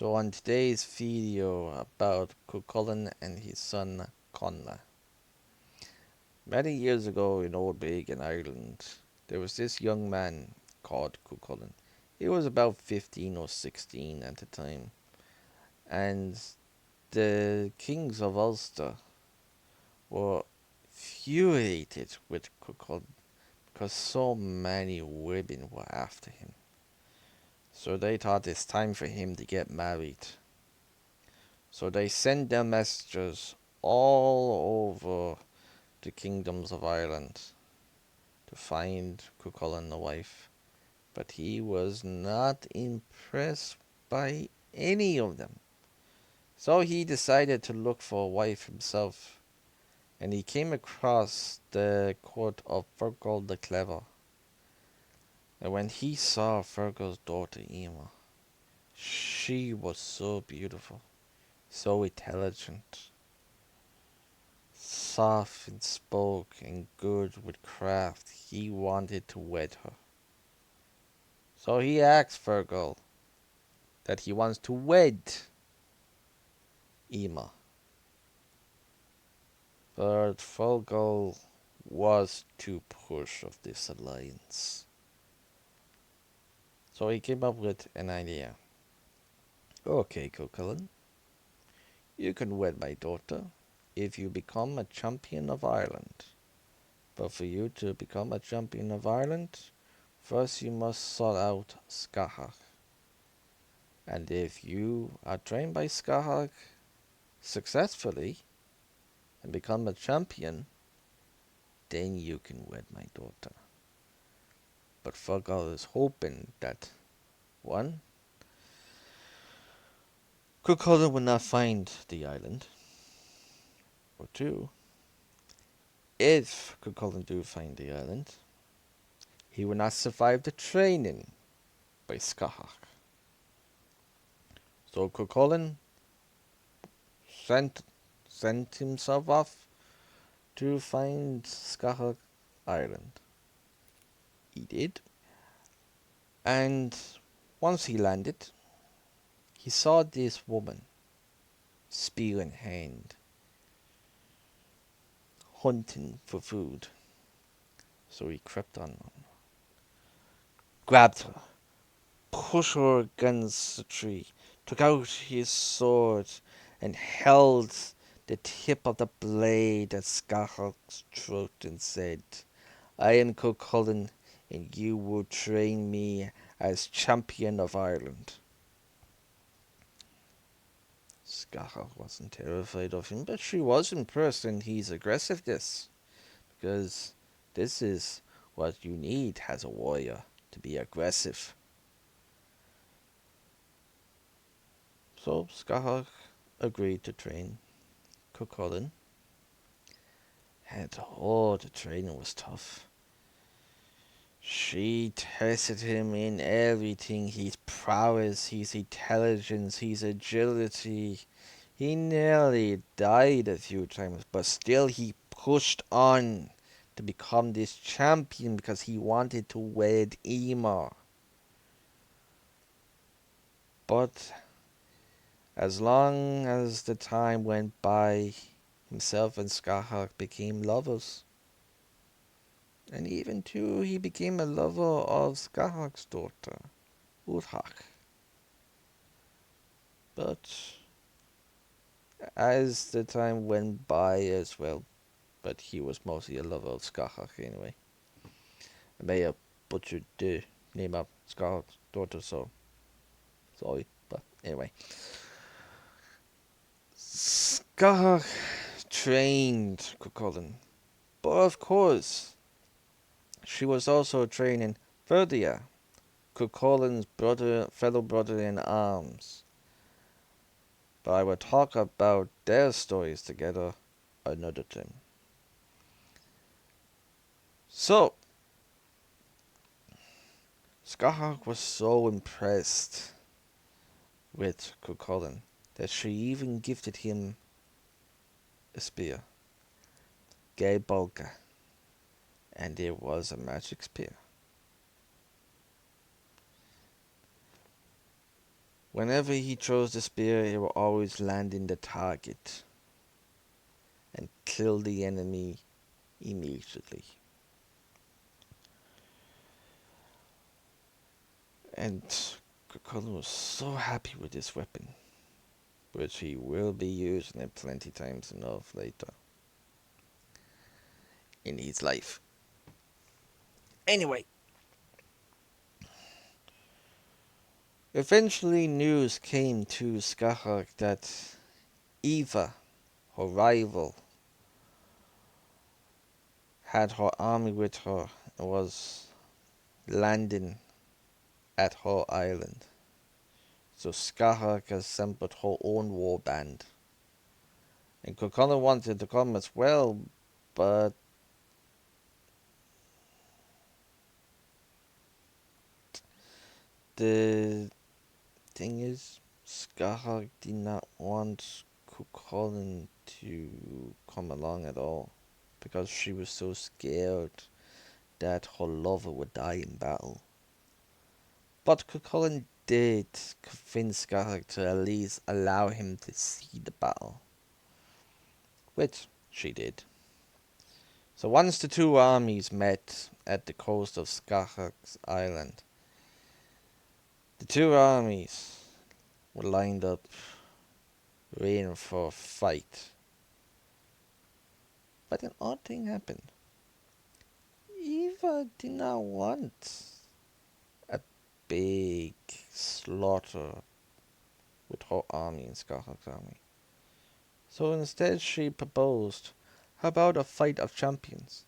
So on today's video about Cu Chulainn and his son Connla. Many years ago in Old Big in Ireland, there was this young man called Cu Chulainn. He was about 15 or 16 at the time, and the kings of Ulster were infuriated with Cu Chulainn because so many women were after him. So they thought it's time for him to get married. So they sent their messengers all over the kingdoms of Ireland to find Cu Chulainn a wife, but he was not impressed by any of them. So he decided to look for a wife himself, and he came across the court of Fergal the Clever. And when he saw Fergal's daughter Emma, she was so beautiful, so intelligent, soft in spoke and good with craft. He wanted to wed her. So he asked Fergal that he wants to wed Emma. But Fergal was too push of this alliance. So he came up with an idea. Okay, Cu Chulainn, you can wed my daughter if you become a champion of Ireland. But for you to become a champion of Ireland, first you must sort out Scathair. And if you are trained by Scathair successfully and become a champion, then you can wed my daughter. But Fergal is hoping that, one, Cu Chulainn will not find the island, or two, if Cu Chulainn do find the island, he will not survive the training by Scathair. So Cu Chulainn sent, sent himself off to find Scathair Island. He did. And once he landed, he saw this woman, spear in hand, hunting for food. So he crept on, grabbed her, pushed her against the tree, took out his sword, and held the tip of the blade at Scathair's throat and said, I am Cu Chulainn, and you will train me as champion of Ireland. Scathair wasn't terrified of him, but she was impressed in his aggressiveness, because this is what you need as a warrior, to be aggressive. So Scathair agreed to train Cu Chulainn, and the training was tough. She tested him in everything, his prowess, his intelligence, his agility. He nearly died a few times, but still he pushed on to become this champion because he wanted to wed Emma. But as long as the time went by, himself and Scathair became lovers. And even too, he became a lover of Scathair's daughter, Urhach. But as the time went by as well, but he was mostly a lover of Scathair anyway. I may have butchered the name of Scathair's daughter, so sorry. But anyway, Scathair trained Cu Chulainn, but of course, she was also training Ferdia, Cu Chulainn's fellow brother in arms. But I will talk about their stories together another time. So, Scathair was so impressed with Cu Chulainn that she even gifted him a spear, Gabolga, and it was a magic spear. Whenever he throws the spear, it will always land in the target and kill the enemy immediately. And Cu Chulainn was so happy with this weapon, which he will be using it plenty times enough later in his life. Anyway, eventually news came to Skahak that Eva, her rival, had her army with her and was landing at her island. So Skahak assembled her own war band. And Cu Chulainn wanted to come as well, but the thing is, Skahak did not want Cu Chulainn to come along at all because she was so scared that her lover would die in battle. But Cu Chulainn did convince Skahak to at least allow him to see the battle, which she did. So once the two armies met at the coast of Skahak's island, the two armies were lined up, waiting for a fight. But an odd thing happened. Eva did not want a big slaughter with her army and Skahak's army. So instead she proposed, how about a fight of champions?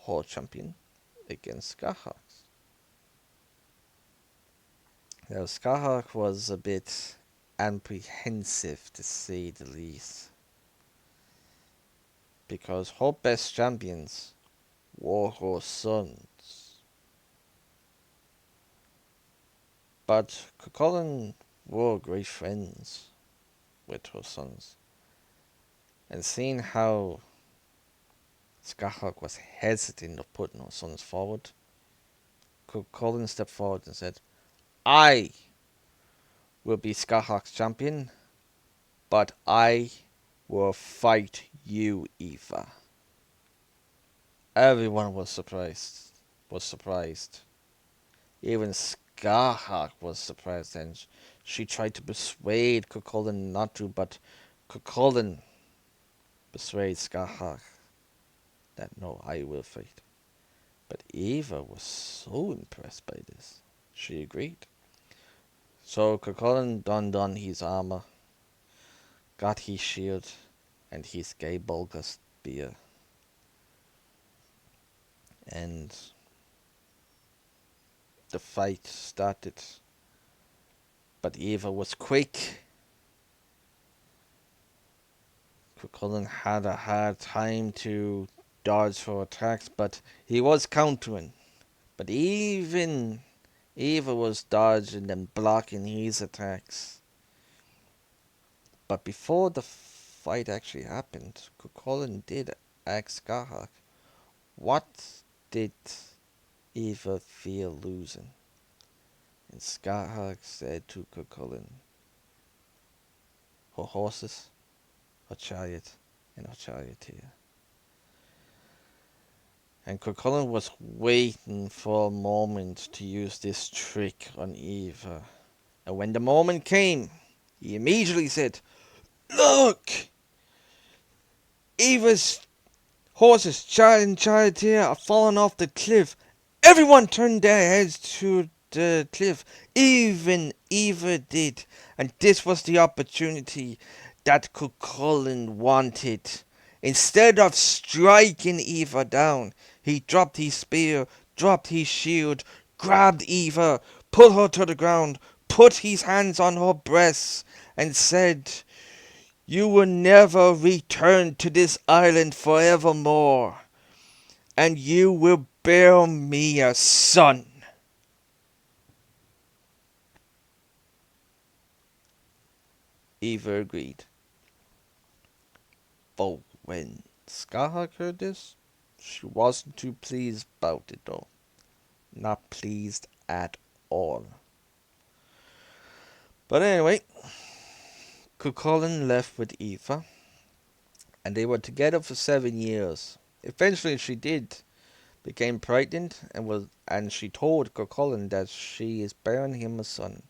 Her champion against Skahak's. Now Skahak was a bit apprehensive to say the least, because her best champions were her sons. But Cu Chulainn were great friends with her sons. And seeing how Skahak was hesitant of putting her sons forward, Cu Chulainn stepped forward and said, I will be Skahak's champion, but I will fight you, Eva. Everyone was surprised. Even Skahak was surprised, and she tried to persuade Cu Chulainn not to, but Cu Chulainn persuaded Skahak that no, I will fight. But Eva was so impressed by this, she agreed. So Cu Chulainn donned on his armor, got his shield, and his Gaebolga spear, and the fight started. But Eva was quick. Cu Chulainn had a hard time to dodge her attacks, but he was countering. But even Eva was dodging and blocking his attacks. But before the fight actually happened, Cu Chulainn did ask Skahak, what did Eva fear losing? And Skahak said to Cu Chulainn, her horses, her chariot, and her charioteer. And Cu Chulainn was waiting for a moment to use this trick on Eva. And when the moment came, he immediately said, look! Eva's horses, chariot and charioteer are falling off the cliff. Everyone turned their heads to the cliff. Even Eva did. And this was the opportunity that Cu Chulainn wanted. Instead of striking Eva down, he dropped his spear, dropped his shield, grabbed Eva, put her to the ground, put his hands on her breasts, and said, you will never return to this island forevermore, and you will bear me a son. Eva agreed. But when Skahak heard this, she wasn't too pleased about it though. Not pleased at all. But anyway, Cu Chulainn left with Eva, and they were together for 7 years. Eventually, she did became pregnant and she told Cu Chulainn that she is bearing him a son.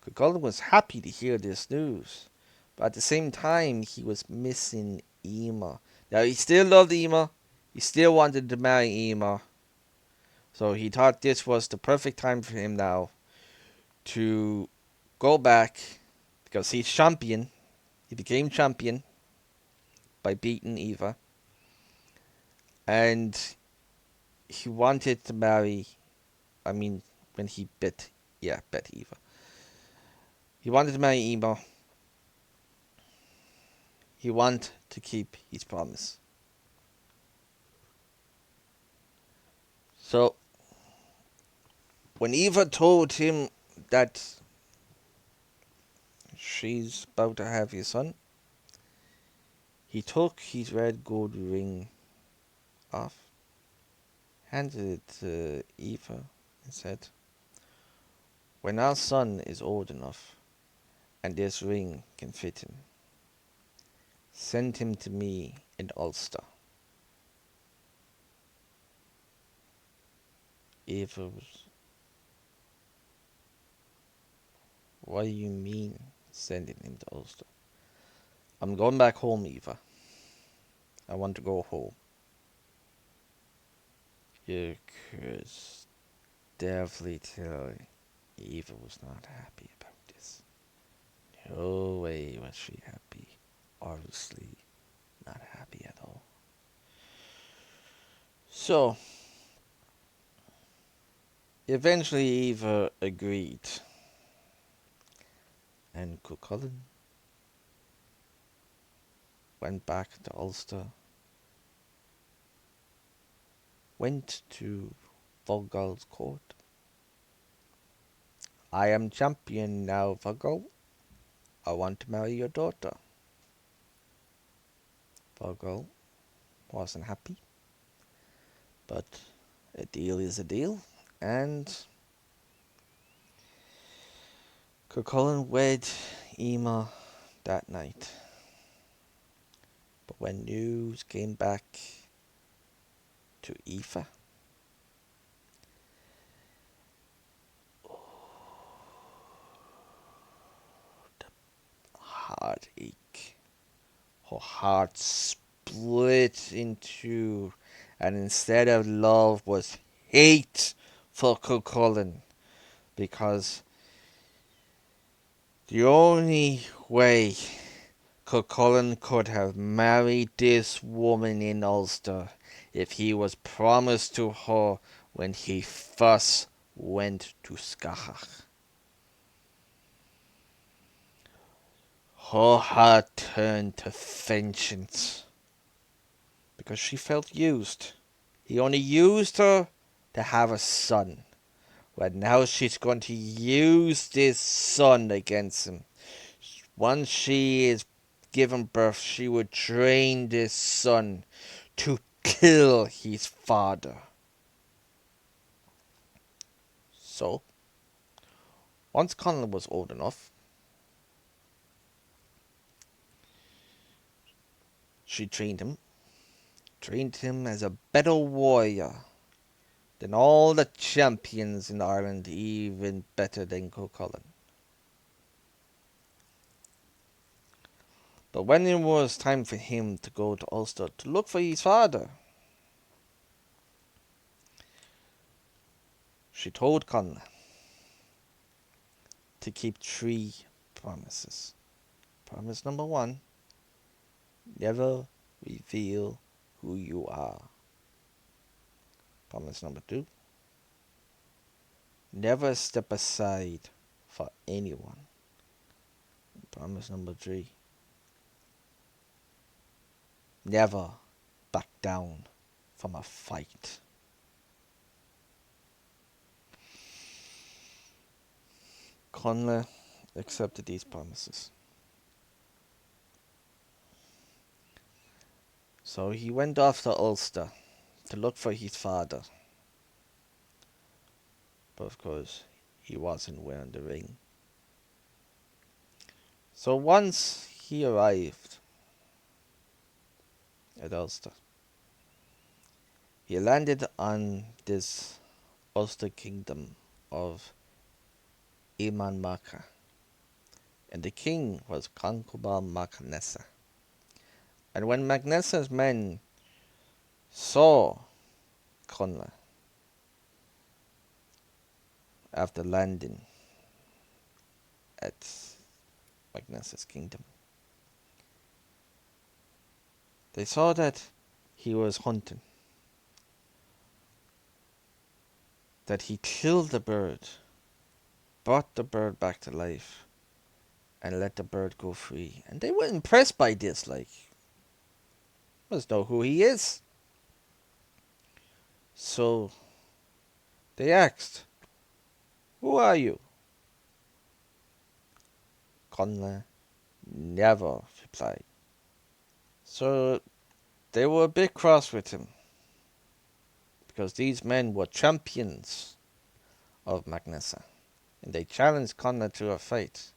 Cu Chulainn was happy to hear this news, but at the same time he was missing Emer. Now he still loved Emer, he still wanted to marry Emer, so he thought this was the perfect time for him now to go back because he's champion. He became champion by beating Eva, and he wanted to marry. I mean, when he bet Eva. He wanted to marry Eva. He wanted to keep his promise. So when Eva told him that she's about to have his son, he took his red gold ring off, handed it to Eva, and said, "When our son is old enough and this ring can fit him, send him to me in Ulster." Eva was, "What do you mean sending him to Ulster?" "I'm going back home, Eva. I want to go home." You could definitely tell Eva was not happy about this. No way was she happy. Obviously, not happy at all. So, eventually Eva agreed, and Cu Chulainn went back to Ulster, went to Volgal's court. "I am champion now, Volgal. I want to marry your daughter." Volgal wasn't happy, but a deal is a deal, and Cu Chulainn wed Emer that night. But when news came back to Aoife, the heartache. Her heart split in two, and instead of love was hate for Cu Chulainn, because the only way Cu Chulainn could have married this woman in Ulster if he was promised to her when he first went to Scagach. Her heart turned to vengeance because she felt used. He only used her to have a son. But now she's going to use this son against him. Once she is given birth, she would train this son to kill his father. So, once Connla was old enough, she trained him as a better warrior than all the champions in Ireland, even better than Cu Chulainn. But when it was time for him to go to Ulster to look for his father, she told Connla to keep 3 promises. Promise number 1, never reveal who you are. Promise number 2, never step aside for anyone. Promise number 3, never back down from a fight. Connla accepted these promises. So he went off to Ulster to look for his father. But of course, he wasn't wearing the ring. So once he arrived at Ulster, he landed on this Ulster kingdom of Iman Macha, and the king was Concobar Mac Nessa. And when Mac Nessa's men saw Connla after landing at Mac Nessa's kingdom, they saw that he was hunting, that he killed the bird, brought the bird back to life, and let the bird go free. And they were impressed by this, like, must know who he is. So they asked, "Who are you?" Connla never replied. So they were a bit cross with him, because these men were champions of Mac Nessa, and they challenged Connla to a fight,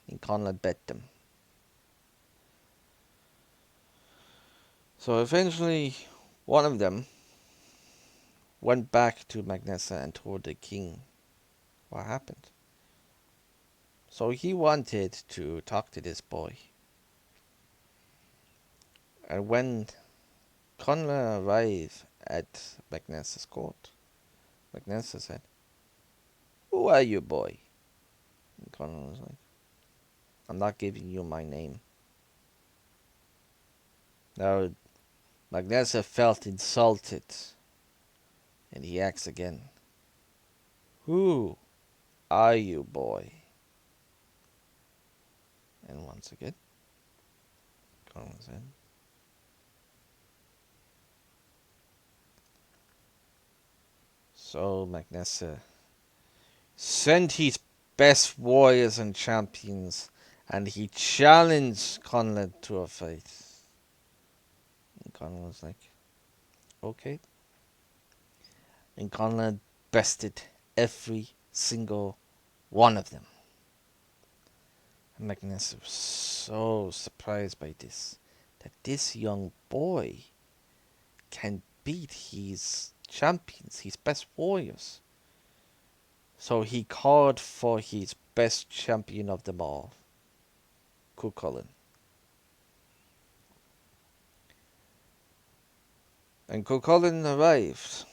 and Connla bet them. So eventually, one of them went back to Mac Nessa and told the king what happened. So he wanted to talk to this boy. And when Connla arrived at Mac Nessa's court, Mac Nessa said, "Who are you, boy?" And Connla was like, "I'm not giving you my name." Now, Mac Nessa felt insulted, and he asked again, "Who are you, boy?" And once again, Connla said, so Mac Nessa sent his best warriors and champions, and he challenged Connla to a fight. And Connla was like, "Okay." And Connla bested every single one of them. And Mac Nessa was so surprised by this, that this young boy can beat his champions, his best warriors. So he called for his best champion of them all, Cu Chulainn. And Cu Chulainn arrived,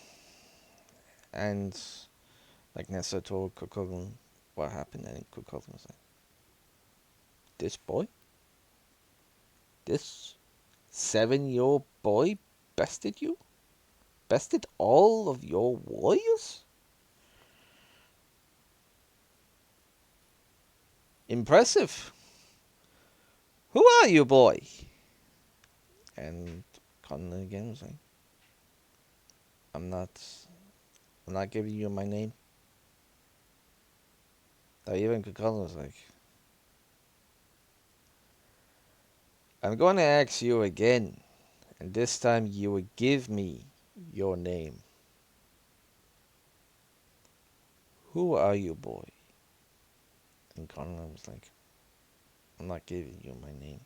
and Mac Nessa told Cu Chulainn what happened, and Cu Chulainn was like, "This boy? This 7-year-old boy bested you? Bested all of your warriors? Impressive. Who are you, boy?" And Connla again was like, I'm not I'm not giving you my name." Now even Connla was like, "I'm going to ask you again, and this time you will give me your name. Who are you, boy?" And Connla was like, "I'm not giving you my name."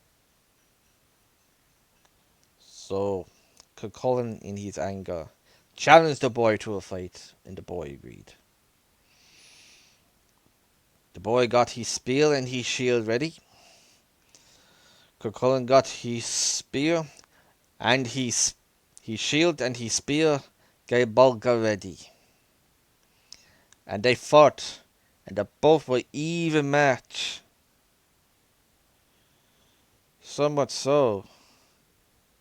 So Cu Chulainn, in his anger, challenged the boy to a fight, and the boy agreed. The boy got his spear and his shield ready. Cu Chulainn got his spear and his shield and his spear Bolga ready. And they fought, and they both were even match. So much so,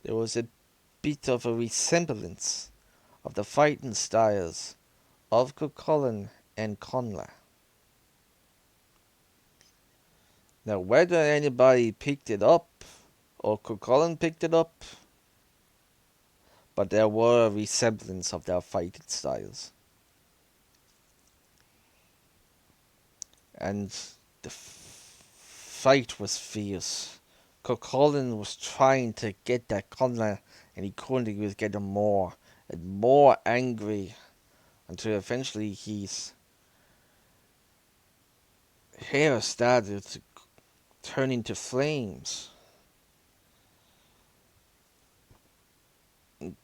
there was a bit of a resemblance of the fighting styles of Cu Chulainn and Connla. Now, whether anybody picked it up or Cu Chulainn picked it up, but there were a resemblance of their fighting styles. And the fight was fierce. Cu Chulainn was trying to get that Connla, and he couldn't. He was getting more and more angry until eventually his hair started turn into flames.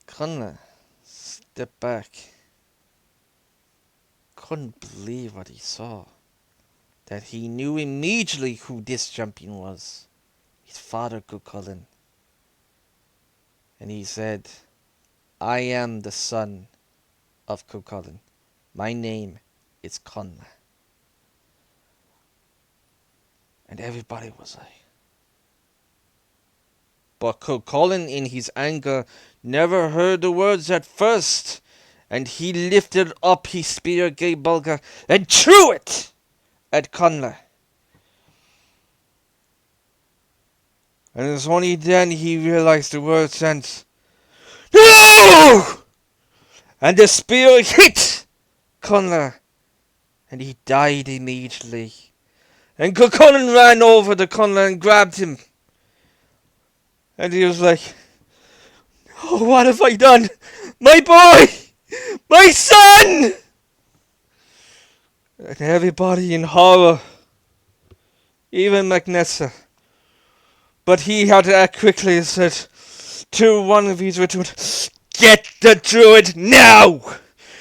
Connla stepped back, couldn't believe what he saw. That he knew immediately who this champion was. His father, Cu Chulainn. And he said, I am the son of Cu Chulainn. My name is Connla. And everybody was like. But Cu Chulainn, in his anger, never heard the words at first. And he lifted up his spear, gave Bulga, and threw it at Connla. And it was only then he realized the words and no! And the spear hit Connla, and he died immediately. And Cu Chulainn ran over to Connla and grabbed him. And he was like, oh, what have I done? My boy! My son! And everybody in horror, even Magnessa. But he had to act quickly and said to one of his rituals, get the druid now!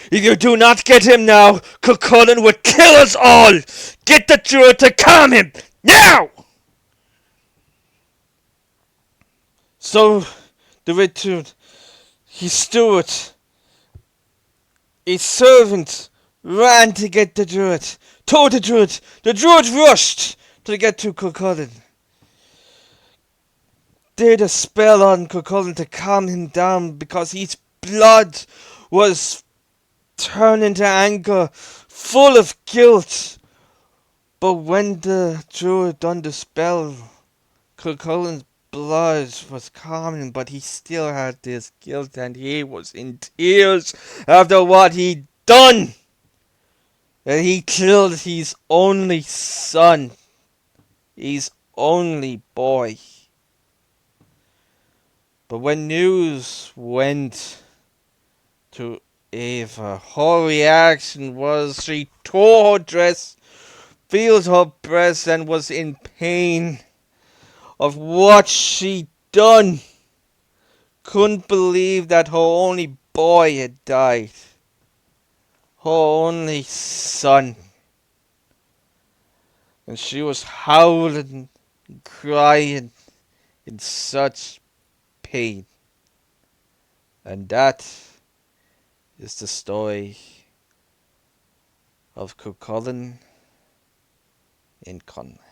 If you do not get him now, Cu Chulainn will kill us all! Get the druid to calm him! Now! So, the ritual, his steward, his servant, ran to get the druid. Told the druid. The druid rushed to get to Cu Chulainn. Did a spell on Cu Chulainn to calm him down because his blood was turning to anger, full of guilt. But when the druid done the spell, Cu Chulainn's blood was calming, but he still had this guilt and he was in tears after what he'd done. That he killed his only son, his only boy. But when news went to Eva, her reaction was she tore her dress, felt her breast, and was in pain of what she'd done. Couldn't believe that her only boy had died. Her only son. And she was howling and crying in such pain. And that is the story of Cu Chulainn and Connla.